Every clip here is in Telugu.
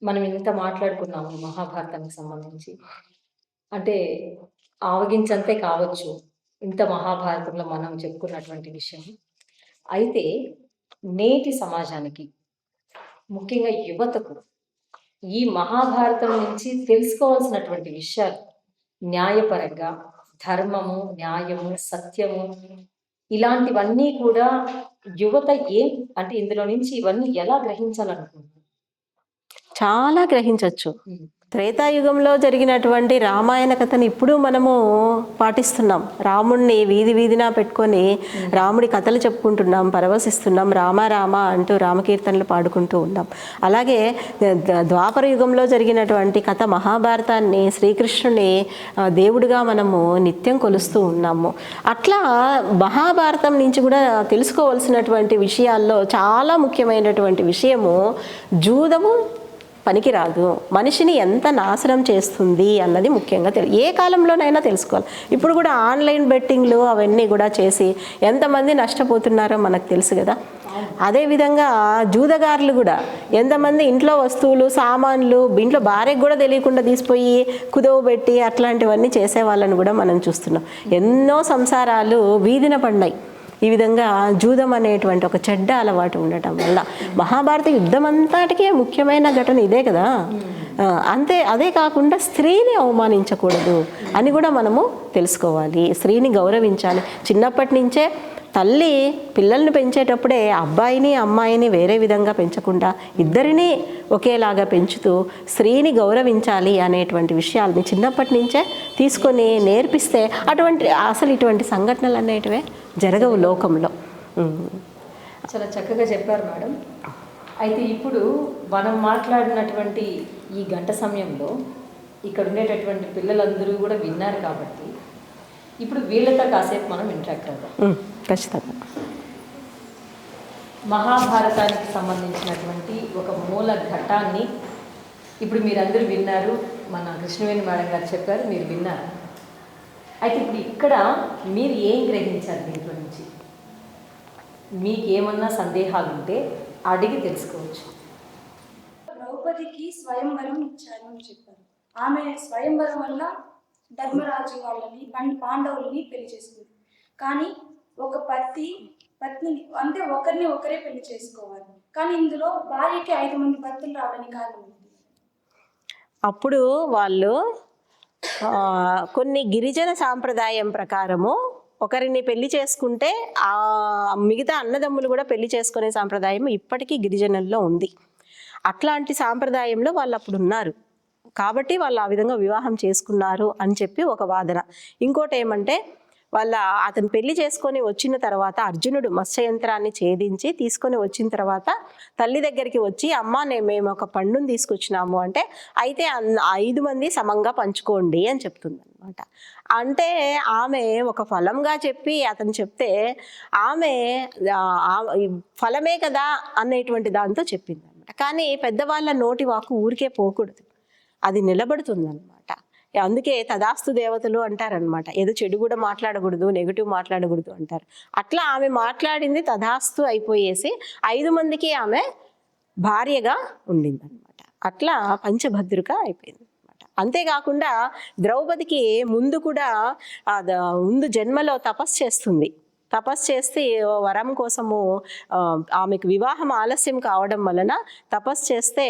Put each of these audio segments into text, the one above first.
మనం ఇంత మాట్లాడుకున్నాము మహాభారతానికి సంబంధించి. అంటే ఆవగించంతే కావచ్చు. ఇంత మహాభారతంలో మనం చెప్పుకున్నటువంటి విషయం. అయితే నేటి సమాజానికి, ముఖ్యంగా యువతకు ఈ మహాభారతం నుంచి తెలుసుకోవాల్సినటువంటి విషయాలు న్యాయపరంగా, ధర్మము, న్యాయము, సత్యము ఇలాంటివన్నీ కూడా యువత ఏం అంటే ఇందులో నుంచి ఇవన్నీ ఎలా గ్రహించాలనుకుంటున్నారు? చాలా గ్రహించవచ్చు. హ్మ్. త్రేతాయుగంలో జరిగినటువంటి రామాయణ కథని ఇప్పుడు మనము పాటిస్తున్నాం. రాముణ్ణి వీధి వీధినా పెట్టుకొని రాముడి కథలు చెప్పుకుంటున్నాం, పరవశిస్తున్నాం, రామ రామ అంటూ రామకీర్తనలు పాడుకుంటూ ఉన్నాం. అలాగే ద్వాపర యుగంలో జరిగినటువంటి కథ మహాభారతాన్ని, శ్రీకృష్ణుని దేవుడిగా మనము నిత్యం కొలుస్తూ ఉన్నాము. అట్లా మహాభారతం నుంచి కూడా తెలుసుకోవాల్సినటువంటి విషయాల్లో చాలా ముఖ్యమైనటువంటి విషయము జూదము పనికిరాదు, మనిషిని ఎంత నాశనం చేస్తుంది అన్నది ముఖ్యంగా ఏ కాలంలోనైనా తెలుసుకోవాలి. ఇప్పుడు కూడా ఆన్లైన్ బెట్టింగ్లు అవన్నీ కూడా చేసి ఎంతమంది నష్టపోతున్నారో మనకు తెలుసు కదా. అదేవిధంగా జూదగారులు కూడా ఎంతమంది ఇంట్లో వస్తువులు, సామాన్లు ఇంట్లో భార్యకు కూడా తెలియకుండా తీసిపోయి కుదవ పెట్టి అట్లాంటివన్నీ చేసే వాళ్ళని కూడా మనం చూస్తున్నాం. ఎన్నో సంసారాలు వీధిన పడినాయి ఈ విధంగా జూదం అనేటువంటి ఒక చెడ్డ అలవాటు ఉండటం వల్ల. మహాభారత యుద్ధం అంతటికీ ముఖ్యమైన ఘటన ఇదే కదా. అదే కాకుండా స్త్రీని అవమానించకూడదు అని కూడా మనము తెలుసుకోవాలి. స్త్రీని గౌరవించాలి. చిన్నప్పటి నుంచే తల్లి పిల్లల్ని పెంచేటప్పుడే అబ్బాయిని అమ్మాయిని వేరే విధంగా పెంచకుండా ఇద్దరినీ ఒకేలాగా పెంచుతూ స్త్రీని గౌరవించాలి అనేటువంటి విషయాలని చిన్నప్పటి నుంచే తీసుకొని నేర్పిస్తే అసలు ఇటువంటి సంఘటనలు అనేటివే జరగవు లోకంలో. చాలా చక్కగా చెప్పారు మేడం. అయితే ఇప్పుడు మనం మాట్లాడినటువంటి ఈ గంట సమయంలో ఇక్కడ ఉండేటటువంటి పిల్లలందరూ కూడా విన్నారు కాబట్టి ఇప్పుడు వీళ్ళతో కాసేపు మనం ఇంటరాక్ట్ అవుతాం. ఖచ్చితంగా. మహాభారతానికి సంబంధించినటువంటి ఒక మూల ఘట్టాన్ని ఇప్పుడు మీరందరూ విన్నారు. మన కృష్ణవేణి మేడం గారు చెప్పారు, మీరు విన్నారు. అయితే ఇప్పుడు ఇక్కడ మీరు ఏం గ్రహించారు దీంట్లో నుంచి? మీకు ఏమన్నా సందేహాలు ఉంటే అడిగి తెలుసుకోవచ్చు. ద్రౌపదికి స్వయంవరం ఇచ్చారు అని చెప్పారు. ఆమె స్వయంవరం వల్ల ధర్మరాజు వాళ్ళని పాండవులని పెళ్లి చేసుకుంది. కానీ ఒక పత్నిని అంటే ఒకరిని ఒకరే పెళ్లి చేసుకోవాలి. కానీ ఇందులో భార్యకి 5 మంది భర్తలు రావడానికి కారణం ఉంది. అప్పుడు వాళ్ళు కొన్ని గిరిజన సాంప్రదాయం ప్రకారము ఒకరిని పెళ్లి చేసుకుంటే ఆ మిగతా అన్నదమ్ములు కూడా పెళ్లి చేసుకునే సాంప్రదాయం ఇప్పటికీ గిరిజనుల్లో ఉంది. అట్లాంటి సాంప్రదాయంలో వాళ్ళు అప్పుడు ఉన్నారు కాబట్టి వాళ్ళు ఆ విధంగా వివాహం చేసుకున్నారు అని చెప్పి ఒక వాదన. ఇంకోటి ఏమంటే అతను పెళ్లి చేసుకొని వచ్చిన తర్వాత అర్జునుడు మత్స్యయంత్రాన్ని ఛేదించి తీసుకొని వచ్చిన తర్వాత తల్లి దగ్గరికి వచ్చి, అమ్మ మేము ఒక పండుని తీసుకొచ్చినాము అంటే, అయితే 5 మంది సమంగా పంచుకోండి అని చెప్తుంది అనమాట. అంటే ఆమె ఒక ఫలంగా చెప్పి అతను చెప్తే ఆమె ఫలమే కదా అనేటువంటి దాంతో చెప్పింది అనమాట. కానీ పెద్దవాళ్ళ నోటి వాకు ఊరికే పోకూడదు, అది నిలబడుతుంది అనమాట. అందుకే తదాస్తు దేవతలు అంటారనమాట. ఏదో చెడు కూడా మాట్లాడకూడదు, నెగిటివ్ మాట్లాడకూడదు అంటారు. అట్లా ఆమె మాట్లాడింది తదాస్తు అయిపోయేసి 5 మందికి ఆమె భార్యగా ఉండింది అనమాట. అట్లా పంచభద్రిక అయిపోయింది అనమాట. అంతేకాకుండా ద్రౌపదికి ముందు కూడా ముందు జన్మలో తపస్సు చేస్తుంది. తపస్సు చేస్తే వరం కోసము ఆమెకు వివాహం ఆలస్యం కావడం వలన తపస్సు చేస్తే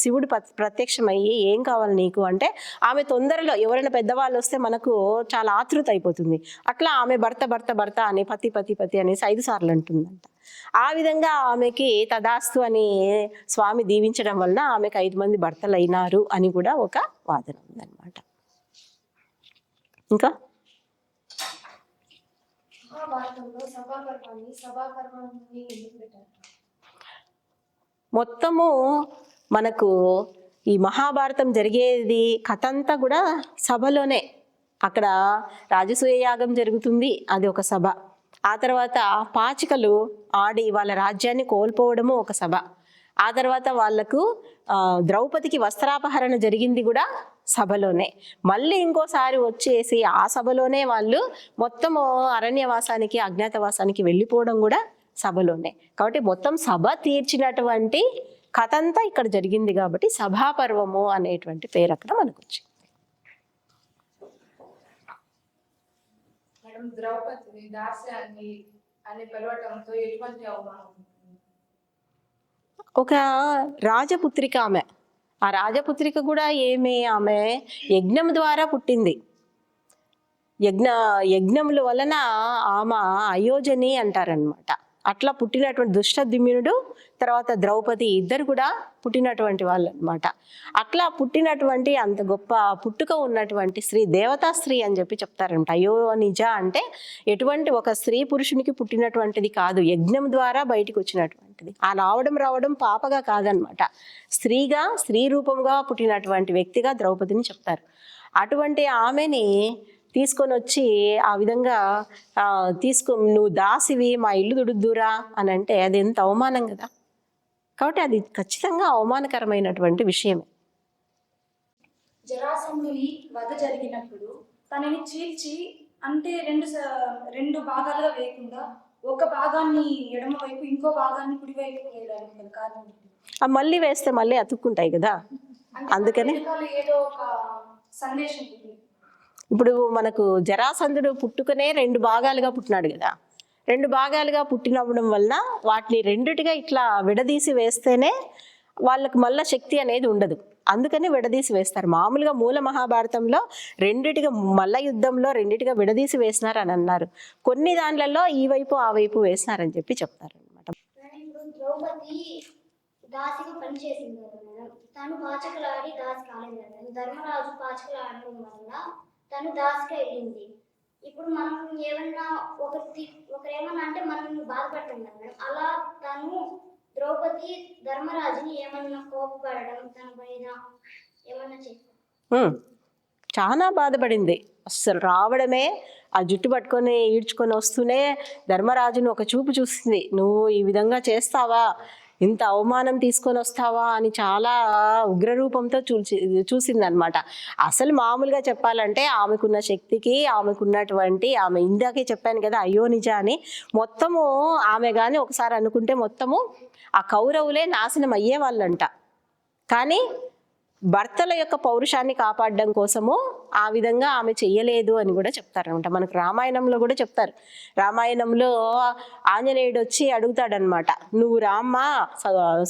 శివుడు ప్రత్యక్షమయ్యి, ఏం కావాలి నీకు అంటే, ఆమె తొందరలో ఎవరైనా పెద్దవాళ్ళు వస్తే మనకు చాలా ఆతృత అయిపోతుంది. అట్లా ఆమె భర్త అని పతి అనేసి 5 సార్లు అంటుందంట. ఆ విధంగా ఆమెకి తదాస్తు అని స్వామి దీవించడం వలన ఆమెకు 5 మంది భర్తలు అయినారు అని కూడా ఒక వాదన ఉందన్నమాట. ఇంకా మొత్తము మనకు ఈ మహాభారతం జరిగేది కథ అంతా కూడా సభలోనే. అక్కడ రాజసూయ యాగం జరుగుతుంది, అది ఒక సభ. ఆ తర్వాత పాచికలు ఆడి వాళ్ళ రాజ్యాన్ని కోల్పోవడము ఒక సభ. ఆ తర్వాత వాళ్లకు ద్రౌపదికి వస్త్రాపహరణ జరిగింది కూడా సభలోనే. మళ్ళీ ఇంకోసారి వచ్చేసి ఆ సభలోనే వాళ్ళు మొత్తము అరణ్యవాసానికి, అజ్ఞాతవాసానికి వెళ్ళిపోవడం కూడా సభలోనే. కాబట్టి మొత్తం సభ తీర్చినటువంటి కథ అంతా ఇక్కడ జరిగింది కాబట్టి సభాపర్వము అనేటువంటి పేరు అక్కడ మనకు వచ్చింది. మేడం, ద్రౌపదిని దాస్యాన్ని అని పిలవటంతో ఎటువంటి అవమానం? ఒక రాజపుత్రిక ఆమె. ఆ రాజపుత్రిక కూడా ఆమె యజ్ఞం ద్వారా పుట్టింది. యజ్ఞముల వలన ఆమె అయోజని అంటారనమాట. అట్లా పుట్టినటువంటి దుష్టద్యుమ్నుడు తర్వాత ద్రౌపది ఇద్దరు కూడా పుట్టినటువంటి వాళ్ళు అనమాట. అట్లా పుట్టినటువంటి అంత గొప్ప పుట్టుక ఉన్నటువంటి స్త్రీ దేవతా స్త్రీ అని చెప్పి చెప్తారంట. అయోనిజ అంటే ఎటువంటి ఒక స్త్రీ పురుషునికి పుట్టినటువంటిది కాదు, యజ్ఞం ద్వారా బయటికి వచ్చినటువంటిది. ఆ రావడం పాపగా కాదనమాట, స్త్రీగా స్త్రీ రూపంగా పుట్టినటువంటి వ్యక్తిగా ద్రౌపదిని చెప్తారు. అటువంటి ఆమెని తీసుకొని వచ్చి ఆ విధంగా నువ్వు దాసివి, మా ఇల్లు దుడుద్దురా అని అంటే అది ఎంత అవమానం కదా. కాబట్టి అది ఖచ్చితంగా అవమానకరమైనటువంటి విషయమే. జరాసంధుని వధ జరిగినప్పుడు తనని చీల్చి అంటే రెండు భాగాలుగా వేయకుండా ఒక భాగాన్ని ఎడమ వైపు ఇంకో భాగాన్ని కుడి వైపు వేయడానికి కారణం మళ్ళీ వేస్తే మళ్ళీ అతుక్కుంటాయి కదా, అందుకని ఏదో ఒక సందేశం ఉంది. ఇప్పుడు మనకు జరాసంధుడు పుట్టుకనే 2 భాగాలుగా పుట్టినాడు కదా. 2 భాగాలుగా పుట్టినవ్వడం వలన వాటిని రెండిటిగా ఇట్లా విడదీసి వేస్తేనే వాళ్ళకు మళ్ళా శక్తి అనేది ఉండదు, అందుకని విడదీసి వేస్తారు. మామూలుగా మూల మహాభారతంలో రెండిటిగా మల్ల యుద్ధంలో రెండిటిగా విడదీసి వేసినారు అని అన్నారు. కొన్ని దాంట్లలో ఈ వైపు ఆ వైపు వేసినారని చెప్పి చెప్తారు అనమాట. ద్రౌపది దాసిగా పనిచేసింది కదా మేడం, తను పాచకులాడి దాసి కాలేదు కదా. ధర్మరాజు పాచకులు ఆడడం వల్ల తను దాసిగా వెళ్ళింది. ఇప్పుడు మనం ఏమన్నా ఒకరేమన్నా అంటే మనం బాధపడతాం కదా మేడం, అలా తను ద్రౌపది ధర్మరాజుని ఏమన్నా కోపపడడం తన పైన ఏమన్నా చేస్తాం? చాలా బాధపడింది. అస్సలు రావడమే ఆ జుట్టు పట్టుకొని ఈడ్చుకొని వస్తూనే ధర్మరాజును ఒక చూపు చూసింది, నువ్వు ఈ విధంగా చేస్తావా, ఇంత అవమానం తీసుకొని వస్తావా అని చాలా ఉగ్రరూపంతో చూసిందనమాట. అసలు మామూలుగా చెప్పాలంటే ఆమెకున్న శక్తికి ఆమెకున్నటువంటి ఆమె ఇందాకే చెప్పాను కదా అయోనిజ అని, మొత్తము ఆమె కానీ ఒకసారి అనుకుంటే మొత్తము ఆ కౌరవులే నాశనం అయ్యే వాళ్ళంట. కానీ భర్తల యొక్క పౌరుషాన్ని కాపాడడం కోసము ఆ విధంగా ఆమె చెయ్యలేదు అని కూడా చెప్తారనమాట. మనకు రామాయణంలో కూడా చెప్తారు. రామాయణంలో ఆంజనేయుడు వచ్చి అడుగుతాడనమాట, నువ్వు రామ్మా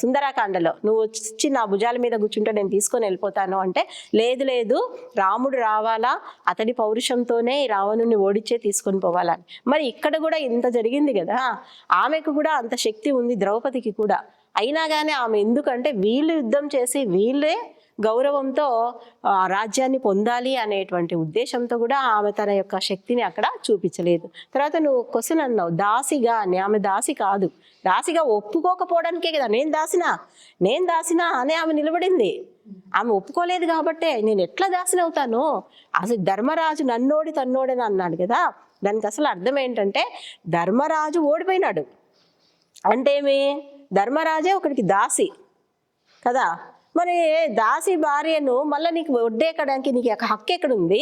సుందరాకాండలో నువ్వు వచ్చి నా భుజాల మీద కూర్చుంటే నేను తీసుకొని వెళ్ళిపోతాను అంటే, లేదు లేదు రాముడు రావాలా, అతడి పౌరుషంతోనే రావణుని ఓడిచ్చే తీసుకొని పోవాలని. మరి ఇక్కడ కూడా ఇంత జరిగింది కదా, ఆమెకు కూడా అంత శక్తి ఉంది ద్రౌపదికి కూడా. అయినా కానీ ఆమె ఎందుకంటే వీళ్ళు యుద్ధం చేసి వీళ్ళే గౌరవంతో రాజ్యాన్ని పొందాలి అనేటువంటి ఉద్దేశంతో కూడా ఆమె తన యొక్క శక్తిని అక్కడ చూపించలేదు. తర్వాత నువ్వు క్వశ్చన్ అన్నావు దాసిగా అని, ఆమె దాసి కాదు. దాసిగా ఒప్పుకోకపోవడానికే కదా నేను దాసినా అని ఆమె నిలబడింది. ఆమె ఒప్పుకోలేదు కాబట్టే నేను ఎట్లా దాసిని అవుతాను. అసలు ధర్మరాజు నన్నోడి తన్నోడని అన్నాడు కదా, దానికి అసలు అర్థం ఏంటంటే ధర్మరాజు ఓడిపోయినాడు అంటే ఏమి, ధర్మరాజే ఒకడికి దాసి కదా. మరి దాసి భార్యను మళ్ళీ నీకు ఒడ్డేయడానికి నీకు హక్కు ఎక్కడుంది?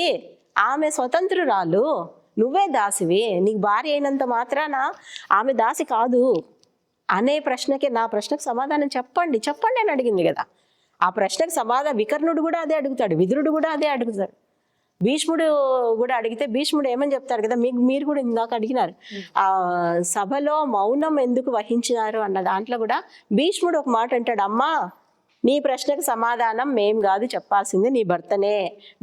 ఆమె స్వతంత్రురాలు, నువ్వే దాసివి, నీకు భార్య అయినంత మాత్రాన ఆమె దాసి కాదు అనే ప్రశ్నకి నా ప్రశ్నకు సమాధానం చెప్పండి అని అడిగింది కదా. ఆ ప్రశ్నకు సమాధానం వికర్ణుడు కూడా అదే అడుగుతాడు, విదురుడు కూడా అదే అడుగుతాడు, భీష్ముడు కూడా అడిగితే భీష్ముడు ఏమని చెప్తారు కదా, మీరు కూడా ఇందాక అడిగినారు ఆ సభలో మౌనం ఎందుకు వహించినారు అన్న దాంట్లో కూడా భీష్ముడు ఒక మాట అంటాడు, అమ్మా నీ ప్రశ్నకు సమాధానం మేం కాదు చెప్పాల్సింది, నీ భర్తనే,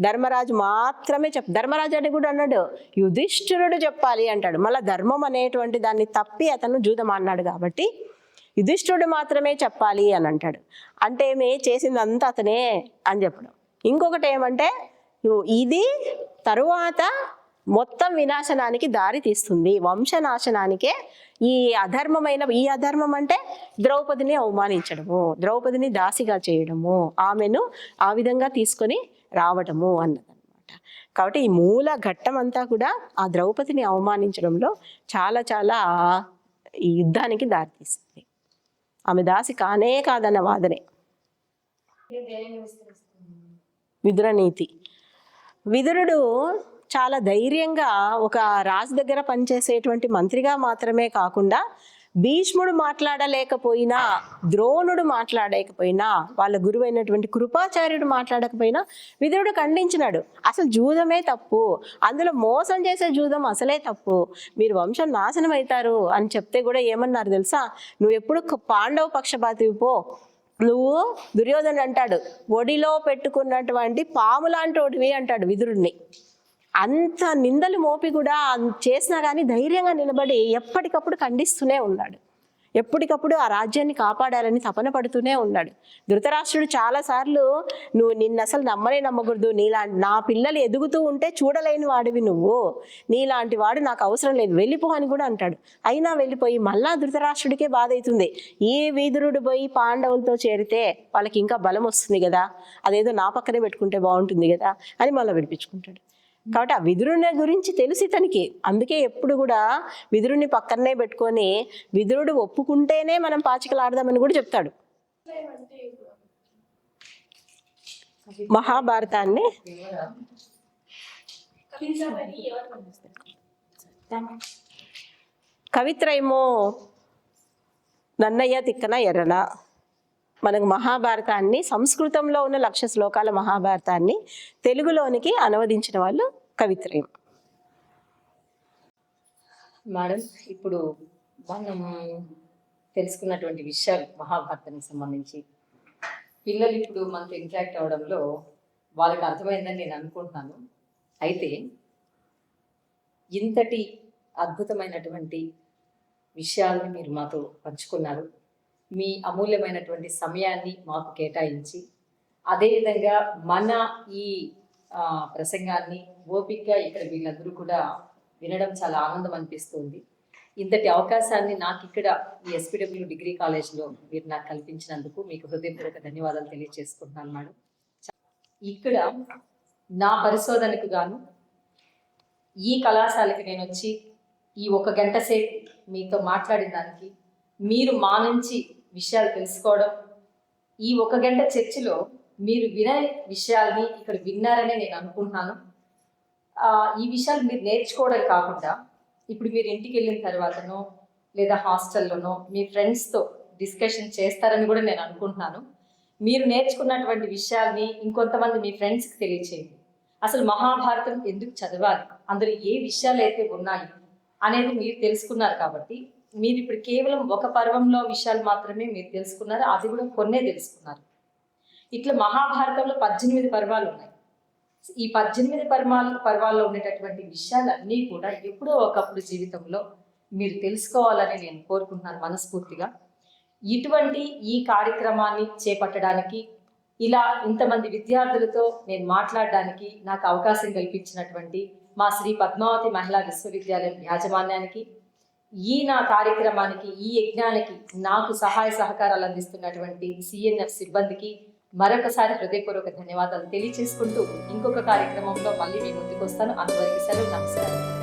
ధర్మరాజు మాత్రమే ధర్మరాజు అని కూడా అన్నాడు, యుధిష్ఠిరుడు చెప్పాలి అంటాడు. మళ్ళీ ధర్మం అనేటువంటి దాన్ని తప్పి అతను జూదం అన్నాడు కాబట్టి యుధిష్ఠిరుడు మాత్రమే చెప్పాలి అని అంటాడు. అంటే ఏమి చేసింది అంతా అతనే అని చెప్పడం. ఇంకొకటి ఏమంటే ఇది తరువాత మొత్తం వినాశనానికి దారి తీస్తుంది, వంశనాశనానికే. ఈ అధర్మం అంటే ద్రౌపదిని అవమానించడము, ద్రౌపదిని దాసిగా చేయడము, ఆమెను ఆ విధంగా తీసుకొని రావటము అన్నదన్నమాట. కాబట్టి ఈ మూల ఘట్టం అంతా కూడా ఆ ద్రౌపదిని అవమానించడంలో చాలా చాలా ఈ యుద్ధానికి దారితీస్తుంది. ఆమె దాసి కానే కాదన్న వాదనే. విదురనీతి. విదురుడు చాలా ధైర్యంగా ఒక రాజు దగ్గర పనిచేసేటువంటి మంత్రిగా మాత్రమే కాకుండా భీష్ముడు మాట్లాడలేకపోయినా, ద్రోణుడు మాట్లాడలేకపోయినా, వాళ్ళ గురువైనటువంటి కృపాచార్యుడు మాట్లాడకపోయినా విదురుడు ఖండించినాడు. అసలు జూదమే తప్పు, అందులో మోసం చేసే జూదం అసలే తప్పు, మీరు వంశం నాశనం అవుతారు అని చెప్తే కూడా ఏమన్నారు తెలుసా? నువ్వు ఎప్పుడు పాండవ పక్షపాతివి పో, నువ్వు దుర్యోధనుడు అంటాడు ఒడిలో పెట్టుకున్నటువంటి పాము లాంటి ఓడివి అంటాడు విదురుడిని. అంత నిందలు మోపి కూడా చేసినా కానీ ధైర్యంగా నిలబడి ఎప్పటికప్పుడు ఖండిస్తూనే ఉన్నాడు. ఎప్పటికప్పుడు ఆ రాజ్యాన్ని కాపాడాలని తపన పడుతూనే ఉన్నాడు. ధృతరాష్ట్రుడు చాలాసార్లు నువ్వు నిన్ను అసలు నమ్మకూడదు, నా పిల్లలు ఎదుగుతూ ఉంటే చూడలేని వాడివి నువ్వు, నీలాంటి వాడు నాకు అవసరం లేదు, వెళ్ళిపో అని కూడా అంటాడు. అయినా వెళ్ళిపోయి మళ్ళా ధృతరాష్ట్రుడికే బాధ అవుతుంది. ఈ విదురుడు పోయి పాండవులతో చేరితే వాళ్ళకి ఇంకా బలం వస్తుంది కదా, అదేదో నా పక్కనే పెట్టుకుంటే బాగుంటుంది కదా అని మళ్ళీ విడిపించుకుంటాడు. కాబట్టి ఆ విదురుని గురించి తెలిసి తనకి, అందుకే ఎప్పుడు కూడా విదురుని పక్కనే పెట్టుకొని విదురుడు ఒప్పుకుంటేనే మనం పాచికలు ఆడదామని కూడా చెప్తాడు. మహాభారతాన్ని కవిత్రయమో నన్నయ్య తిక్కన ఎర్రన. మనకు మహాభారతాన్ని, సంస్కృతంలో ఉన్న 1,00,000 శ్లోకాల మహాభారతాన్ని తెలుగులోనికి అనువదించిన వాళ్ళు కవిత్రయం. మేడం, ఇప్పుడు మనం తెలుసుకున్నటువంటి విషయాలు మహాభారతానికి సంబంధించి పిల్లలు ఇప్పుడు మనతో ఇంటరాక్ట్ అవ్వడంలో వాళ్ళకి అర్థమైందని నేను అనుకుంటున్నాను. అయితే ఇంతటి అద్భుతమైనటువంటి విషయాల్ని మీరు మాతో పంచుకున్నారు. మీ అమూల్యమైనటువంటి సమయాన్ని మాకు కేటాయించి, అదేవిధంగా మన ఈ ప్రసంగాన్ని ఓపికగా ఇక్కడ వీళ్ళందరూ కూడా వినడం చాలా ఆనందం అనిపిస్తుంది. ఇంతటి అవకాశాన్ని నాకు ఇక్కడ ఈ ఎస్పీడబ్ల్యూ డిగ్రీ కాలేజ్లో మీరు నాకు కల్పించినందుకు మీకు హృదయపూర్వక ధన్యవాదాలు తెలియజేసుకుంటున్నాను మేడం. ఇక్కడ నా పరిశోధనకు గాను ఈ కళాశాలకి నేను వచ్చి ఈ 1 గంట సేపు మీతో మాట్లాడిన దానికి, మీరు మా నుంచి విషయాలు తెలుసుకోవడం, ఈ 1 గంట చర్చలో మీరు వినే విషయాల్ని ఇక్కడ విన్నారని నేను అనుకుంటున్నాను. ఈ విషయాలు మీరు నేర్చుకోవడం కాకుండా ఇప్పుడు మీరు ఇంటికి వెళ్ళిన తర్వాతనో లేదా హాస్టల్లోనో మీ ఫ్రెండ్స్తో డిస్కషన్ చేస్తారని కూడా నేను అనుకుంటున్నాను. మీరు నేర్చుకున్నటువంటి విషయాల్ని ఇంకొంతమంది మీ ఫ్రెండ్స్కి తెలియచేయండి. అసలు మహాభారతం ఎందుకు చదవాలి, అందులో ఏ విషయాలు అయితే ఉన్నాయి అనేది మీరు తెలుసుకున్నారు. కాబట్టి మీరు ఇప్పుడు కేవలం 1 పర్వంలో విషయాలు మాత్రమే మీరు తెలుసుకున్నారు, అది కూడా కొన్నే తెలుసుకున్నారు. ఇట్లా మహాభారతంలో 18 పర్వాలు ఉన్నాయి. ఈ 18 పర్వాల్లో ఉండేటటువంటి విషయాలన్నీ కూడా ఎప్పుడో ఒకప్పుడు జీవితంలో మీరు తెలుసుకోవాలని నేను కోరుకుంటున్నాను మనస్ఫూర్తిగా. ఇటువంటి ఈ కార్యక్రమాన్ని చేపట్టడానికి, ఇలా ఇంతమంది విద్యార్థులతో నేను మాట్లాడడానికి నాకు అవకాశం కల్పించినటువంటి మా శ్రీ పద్మావతి మహిళా విశ్వవిద్యాలయం యాజమాన్యానికి, ఈ నా కార్యక్రమానికి, ఈ యజ్ఞానికి నాకు సహాయ సహకారాలు అందిస్తున్నటువంటి సిఎన్ఎఫ్ సిబ్బందికి మరొకసారి హృదయపూర్వక ధన్యవాదాలు తెలియచేసుకుంటూ ఇంకొక కార్యక్రమంలో మళ్ళీ మీ ముందుకు వస్తాను. అంతవరకు సెలవు, నమస్కారం.